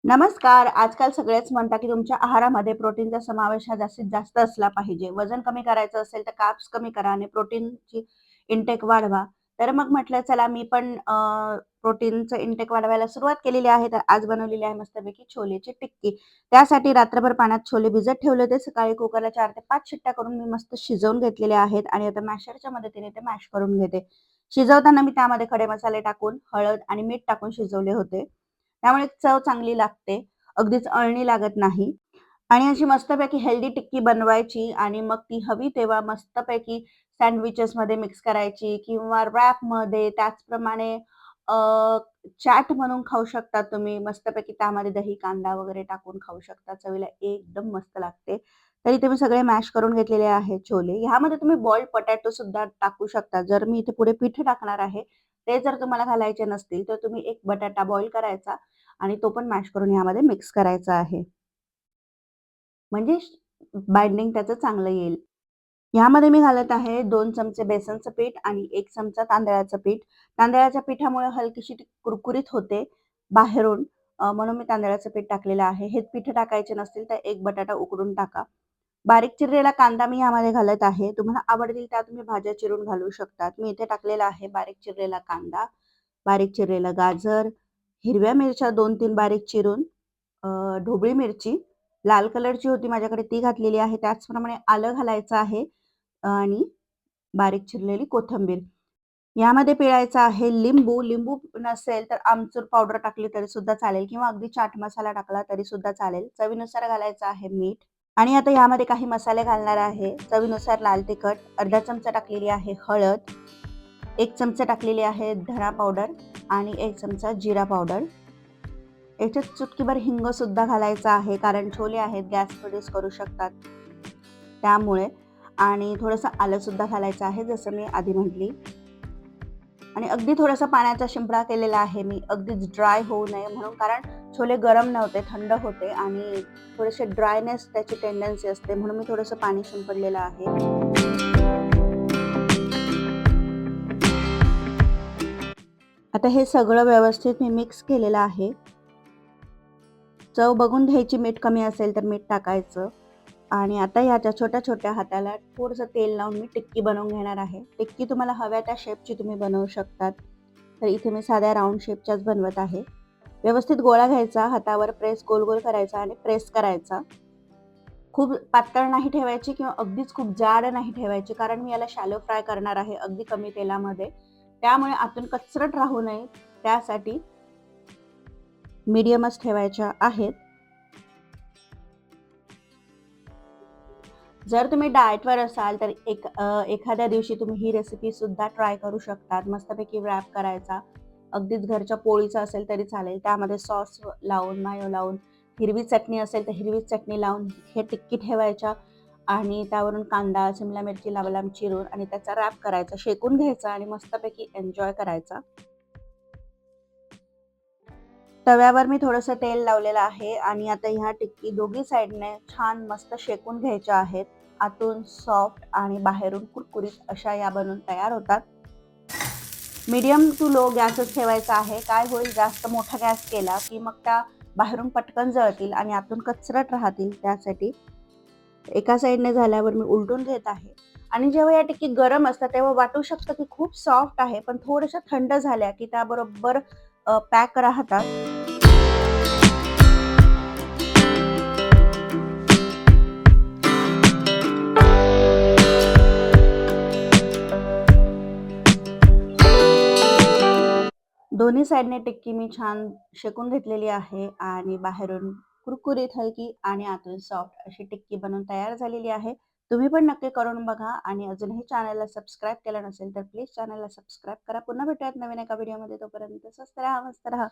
नमस्कार. आजकाल सगळेच म्हणतात, की तुमच्या आहारामध्ये प्रोटीनचा समावेश हा जास्तीत जास्त असला पाहिजे. वजन कमी करायचं असेल तर कार्ब्स कमी करा आणि प्रोटीनची इंटेक वाढवा. तर मग म्हटलं चला मी पण प्रोटीनचं इंटेक वाढवायला सुरुवात केलेली आहे. तर आज बनवलेली आहे मस्तपैकी छोलेची टिक्की. त्यासाठी रात्रभर पाण्यात छोले भिजत ठेवले होते. सकाळी कुकरला 4 ते 5 शिट्ट्या करून मी मस्त शिजवून घेतलेले आहेत आणि आता मॅशरच्या मदतीने ते मॅश करून घेते. शिजवताना मी त्यामध्ये खडे मसाले टाकून, हळद आणि मीठ टाकून शिजवले होते. त्यामुळे चव चांगली लागते. अगदीच अळणी लागत नाही आणि अशी मस्तपैकी हेल्दी टिक्की बनवायची आणि मग ती हवी तेव्हा मस्तपैकी सँडविचेसमध्ये मिक्स करायची किंवा रॅपमध्ये त्याचप्रमाणे अ, चाट म्हणून खाऊ शकता तुम्ही. मस्तपैकी त्यामध्ये दही, कांदा वगैरे टाकून खाऊ शकता. चवीला एकदम मस्त लागते. तर इथे मी सगळे मॅश करून घेतलेले आहेत छोले. ह्यामध्ये तुम्ही बॉइल्ड पोटॅटो सुद्धा टाकू शकता. जर मी इथे पुढे पीठ टाकणार आहे, ते जर तुम्हाला घालायचे नसतील, तर तुम्ही एक बटाटा बॉईल करायचा आणि तो पण मॅश करून ह्यामध्ये मिक्स करायचा आहे. म्हणजे बाइंडिंग त्याचं चांगलं येईल. ह्यामध्ये मी घालत आहे 2 चमचे बेसनचं पीठ आणि 1 चमचा तांदळाचं पीठ. तांदळाच्या पिठामुळे हलकीशी ती कुरकुरीत होते बाहेरून म्हणून मी तांदळाचं पीठ टाकलेलं आहे. हे पीठ टाकायचे नसतील तर 1 बटाटा उकडून टाका. बारीक चिरलेला कांदा मी ह्यामध्ये घालत आहे. तुम्हाला आवडतील त्या तुम्ही भाज्या चिरून घालू शकतात. मी इथे टाकलेला आहे बारीक चिरलेला कांदा, बारीक चिरलेलं गाजर, हिरव्या मिरच्या 2-3 बारीक चिरून, ढोबळी मिरची लाल कलरची होती माझ्याकडे ती घातलेली आहे. त्याचप्रमाणे आलं घालायचं आहे आणि बारीक चिरलेली कोथिंबीर. यामध्ये पिळायचा आहे लिंबू. लिंबू नसेल तर आमचूर पावडर टाकली तरी सुद्धा चालेल किंवा अगदी चाट मसाला टाकला तरी सुद्धा चालेल. चवीनुसार घालायचं आहे मीठ आणि आता यामध्ये काही मसाले घालणार आहे. चवीनुसार लाल तिखट, अर्धा चमचा टाकलेली आहे हळद, 1 चमचा टाकलेली आहे धना पावडर आणि 1 चमचा जीरा पावडर. याच्यात चुटकीभर हिंग सुद्धा घालायचा आहे कारण छोले आहेत गॅस प्रोड्यूस करू शकतात त्यामुळे आणि थोडंसं आलं सुद्धा घालायचं आहे जसं मी आधी म्हटली आणि अगदी थोडासा पाण्याचा शिंपडा केलेला आहे मी अगदीच ड्राय होऊ नये म्हणून कारण छोले गरम नव्हते थंड होते आणि थोडेसे ड्रायनेस त्याची टेंडन्सी असते म्हणून मी थोडंसं पाणी शिंपडलेलं आहे. आता हे सगळं व्यवस्थित मी मिक्स केलेलं आहे. चव बघून घ्यायची मीठ कमी असेल तर मीठ टाकायचं आणि आता ह्याच्या छोट्या-छोट्या हाताला थोडंसं तेल लावून मी टिक्की बनवून घेणार आहे. टिक्की तुम्हाला हव्या त्या शेपची तुम्ही बनवू शकतात. तर इथे मी साध्या राउंड शेपच्याच बनवत आहे. व्यवस्थित गोळा घ्यायचा, हातावर प्रेस गोल-गोल करायचा आणि प्रेस करायचा. खूप पातळ नाही ठेवायची किंवा अगदीच खूप जाड नाही ठेवायची कारण मी याला शॅलो फ्राय करणार आहे अगदी कमी तेलामध्ये. त्यामुळे आतून कचरट राहू नये त्यासाठी मीडियमच ठेवायच्या आहेत. जर तुम्ही डाएटवर असाल तर एखाद्या दिवशी तुम्ही ही रेसिपी सुद्धा ट्राय करू शकतात. मस्तपैकी रॅप करायचा. अगदीच घरच्या पोळीचा असेल तरी चालेल. त्यामध्ये सॉस लावून, मायो लावून, हिरवी चटणी असेल तर हिरवी चटणी लावून हे टिक्की ठेवायच्या आणि त्यावरून कांदा, शिमला मिरची लांब-लांब चिरून आणि त्याचा रॅप करायचा, शेकून घ्यायचा आणि मस्तपैकी एन्जॉय करायचा. तव्यावर मी थोडंसं तेल लावलेलं आहे आणि आता ह्या टिक्की दोघी साइडने छान मस्त शेकून घ्यायच्या आहेत. आतून सॉफ्ट आणि बाहेरून कुरकुरीत अशा या बनून तयार होतात. मीडियम टू लो गॅसच ठेवायचा आहे. काय होईल जास्त मोठा गॅस केला की मग त्या बाहेरून पटकन जळतील आणि आतून कचरट राहतील त्यासाठी एका साइडने झाल्यावर मी उलटून घेत आहे आणि जेव्हा या टिक्की गरम असतात तेव्हा वाटू शकतं की खूप सॉफ्ट आहे पण थोड्याशा थंड झाल्या की त्याबरोबर पॅक राहतात. दोन्ही साइडने टिक्की मी छान शेकून घेतलेली आहे आणि बाहेरून कुरकुरीत हलकी आणि आतून सॉफ्ट अशी टिक्की बनवून तयार झालेली आहे. तुम्ही पण नक्की करून बघा आणि अजूनही चॅनलला सबस्क्राईब केलं नसेल तर प्लीज चॅनलला सबस्क्राईब करा. पुन्हा भेटूयात नवीन एका व्हिडिओमध्ये. तोपर्यंत स्वस्त राहा, मस्त राहा.